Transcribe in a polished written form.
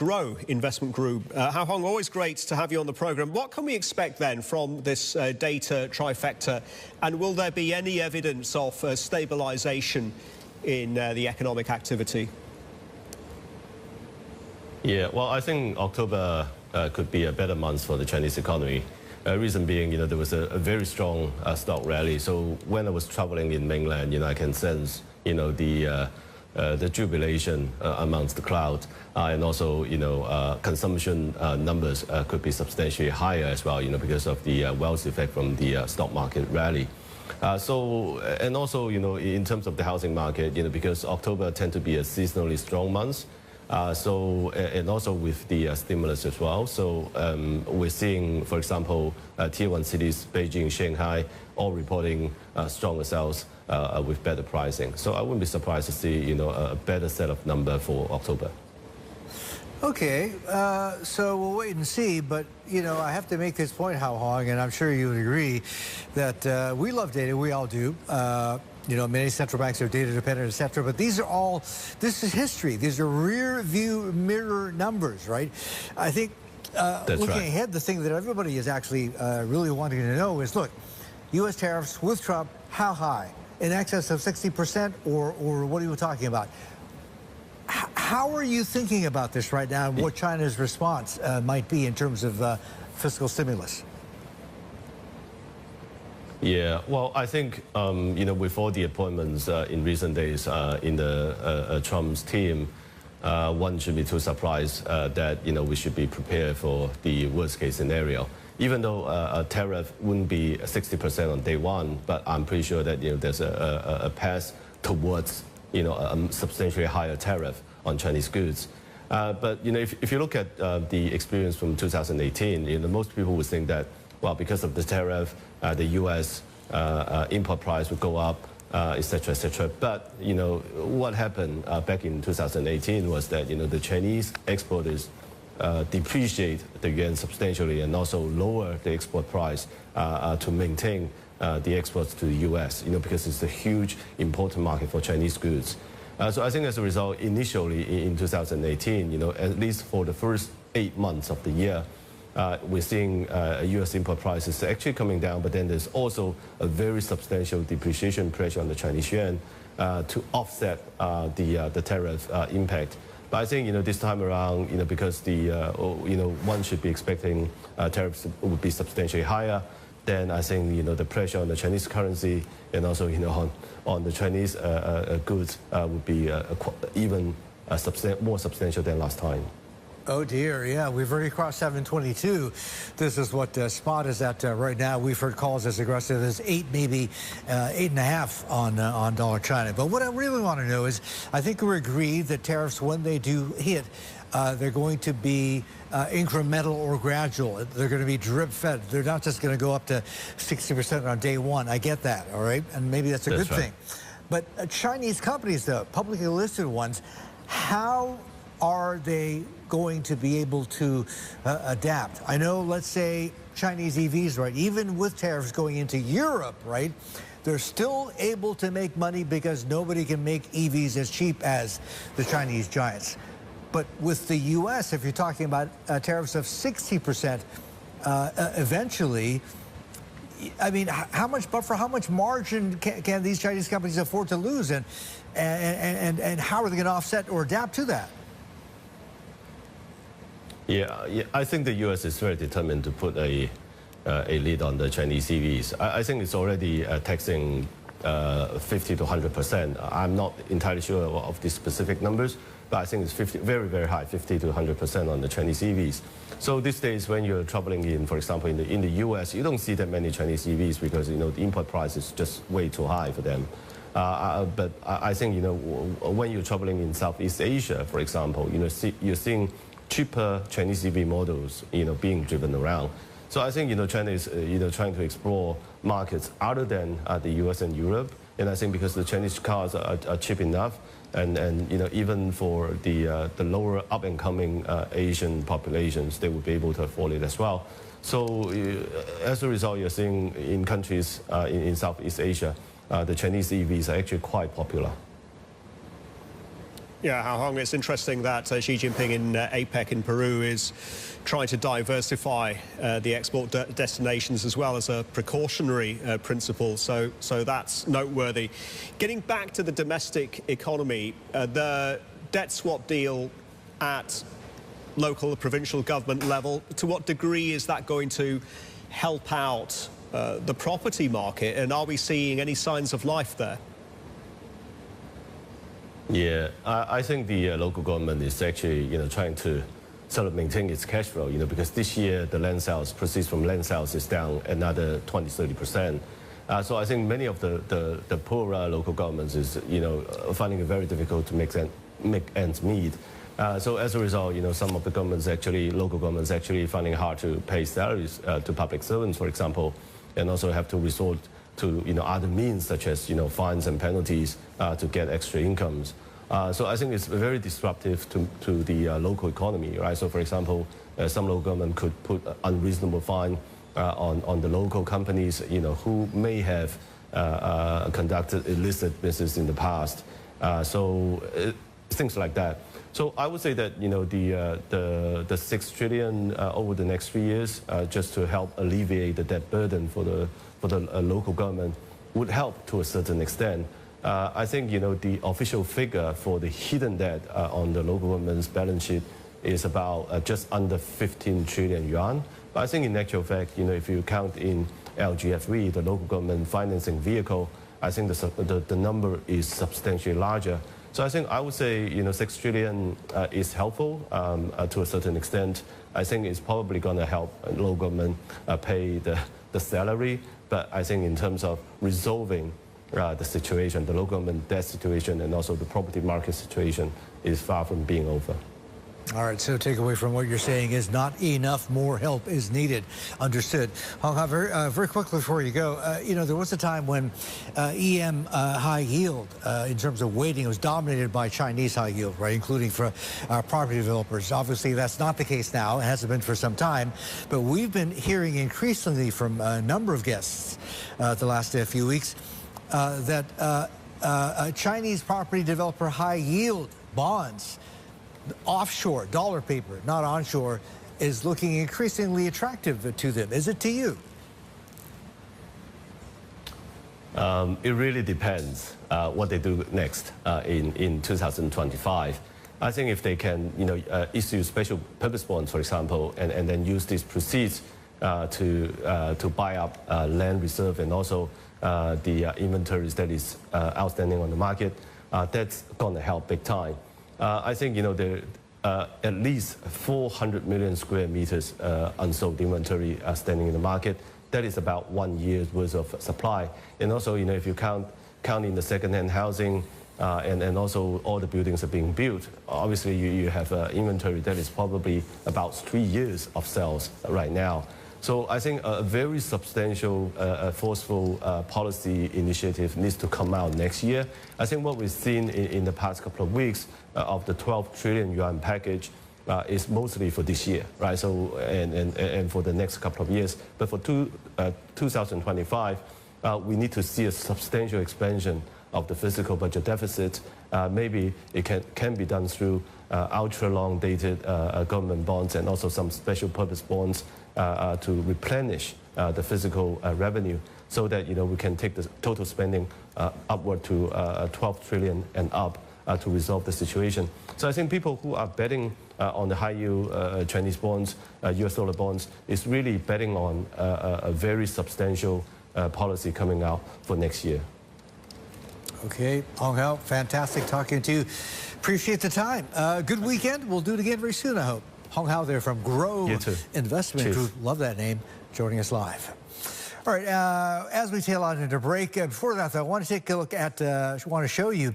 Grow Investment Group. Hao Hong, always great to have you on the programme. What can we expect then from this data trifecta, and will there be any evidence of stabilisation in the economic activity? Yeah, well, I think October could be a better month for the Chinese economy. Reason being, there was a very strong stock rally. So when I was traveling in mainland, I can sense, the jubilation amongst the crowd, and also, consumption numbers could be substantially higher as well, because of the wealth effect from the stock market rally. And also, in terms of the housing market, because October tend to be a seasonally strong month. And also with the stimulus as well. So we're seeing, for example, Tier 1 cities, Beijing, Shanghai, all reporting stronger sales with better pricing. So I wouldn't be surprised to see, a better set of number for October. Okay, so we'll wait and see. But, I have to make this point, Hao Hong, and I'm sure you would agree that we love data. We all do. Many central banks are data dependent, et cetera. But this is history. These are rear view mirror numbers, right? I think looking ahead, the thing that everybody is actually really wanting to know is, look, U.S. tariffs with Trump, how high? In excess of 60%, or what are you talking about? How are you thinking about this right now, and what China's response might be in terms of fiscal stimulus? Yeah, well, I think, with all the appointments in recent days in the Trump's team, one should be too surprised that, we should be prepared for the worst case scenario. Even though a tariff wouldn't be 60% on day one, but I'm pretty sure that, there's a path towards, a substantially higher tariff on Chinese goods. But, if you look at the experience from 2018, most people would think that, well, because of the tariff, the U.S. Import price would go up, et cetera, et cetera. But, what happened back in 2018 was that, the Chinese exporters depreciate the yuan substantially and also lower the export price to maintain the exports to the U.S., because it's a huge important market for Chinese goods. So I think as a result, initially in 2018, at least for the first 8 months of the year, we're seeing U.S. import prices actually coming down, but then there's also a very substantial depreciation pressure on the Chinese yuan to offset the tariff impact. But I think, this time around, because one should be expecting tariffs would be substantially higher, then I think, the pressure on the Chinese currency and also, on the Chinese goods would be even more substantial than last time. Oh dear, yeah, we've already crossed 722. This is what spot is at right now. We've heard calls as aggressive as 8, maybe 8.5 on dollar China. But what I really want to know is, I think we agree that tariffs, when they do hit, they're going to be incremental or gradual. They're going to be drip fed. They're not just going to go up to 60% on day one. I get that, all right? And maybe that's a good thing. But Chinese companies, though, publicly listed ones, how are they going to be able to adapt? I know, let's say, Chinese EVs, right? Even with tariffs going into Europe, right? They're still able to make money because nobody can make EVs as cheap as the Chinese giants. But with the U.S., if you're talking about tariffs of 60%, eventually, I mean, how much buffer, how much margin can these Chinese companies afford to lose, and how are they going to offset or adapt to that? Yeah, I think the U.S. is very determined to put a lid on the Chinese EVs. I think it's already taxing 50 to 100%. I'm not entirely sure of the specific numbers, but I think it's very, very high, 50 to 100% on the Chinese EVs. So these days, when you're traveling in, for example, in the U.S., you don't see that many Chinese EVs because, the import price is just way too high for them. But I think, when you're traveling in Southeast Asia, for example, you're seeing cheaper Chinese EV models, being driven around. So I think, China is, trying to explore markets other than the U.S. and Europe. And I think because the Chinese cars are cheap enough, and even for the lower up-and-coming Asian populations, they would be able to afford it as well. So as a result, you're seeing in countries in Southeast Asia, the Chinese EVs are actually quite popular. Yeah, Hong, it's interesting that Xi Jinping in APEC in Peru is trying to diversify the export destinations as well as a precautionary principle. So that's noteworthy. Getting back to the domestic economy, the debt swap deal at local, provincial government level, to what degree is that going to help out the property market? And are we seeing any signs of life there? Yeah, I think the local government is actually, trying to sort of maintain its cash flow, because this year the land sales, proceeds from land sales is down another 20–30%. So I think many of the poorer local governments is, finding it very difficult to make ends meet. So as a result, some of the governments actually, local governments actually finding it hard to pay salaries to public servants, for example, and also have to resort to other means such as fines and penalties to get extra incomes. So I think it's very disruptive to the local economy, right? So for example, some local government could put unreasonable fine on the local companies, who may have conducted illicit business in the past. So things like that. So I would say that the 6 trillion over the next 3 years, just to help alleviate the debt burden for the local government, would help to a certain extent. I think the official figure for the hidden debt on the local government's balance sheet is about just under 15 trillion yuan. But I think in actual fact, if you count in LGFV, the local government financing vehicle, I think the number is substantially larger. So I would say 6 trillion is helpful to a certain extent. I think it's probably going to help local government pay the salary. But I think in terms of resolving the situation, the local government debt situation and also the property market situation is far from being over. All right, so takeaway from what you're saying is not enough, more help is needed. Understood. Hong Hao, very quickly before you go, there was a time when EM high yield, in terms of weighting, was dominated by Chinese high yield, right, including for property developers. Obviously, that's not the case now. It hasn't been for some time. But we've been hearing increasingly from a number of guests the last few weeks that Chinese property developer high yield bonds, offshore, dollar paper, not onshore, is looking increasingly attractive to them. Is it to you? It really depends what they do next in 2025. I think if they can, issue special purpose bonds, for example, and then use these proceeds to buy up land reserve and also the inventories that is outstanding on the market, that's going to help big time. I think there are at least 400 million square meters unsold inventory standing in the market. That is about 1 year's worth of supply. And also, if you count in the second-hand housing and also all the buildings are being built, obviously you have inventory that is probably about 3 years of sales right now. So I think a very substantial, forceful policy initiative needs to come out next year. I think what we've seen in the past couple of weeks of the 12 trillion yuan package is mostly for this year, right? So and for the next couple of years. But for 2025, we need to see a substantial expansion of the fiscal budget deficit. Maybe it can be done through ultra-long dated government bonds and also some special purpose bonds to replenish the fiscal revenue so that we can take the total spending upward to 12 trillion and up to resolve the situation. So I think people who are betting on the high-yield Chinese bonds, US dollar bonds, is really betting on a very substantial policy coming out for next year. Okay, Hong Hao, fantastic talking to you. Appreciate the time. Good weekend. We'll do it again very soon, I hope. Hong Hao there from Grow Investment Group. Love that name. Joining us live. All right, as we tail out into break, before that, though, I want to take a look at, I want to show you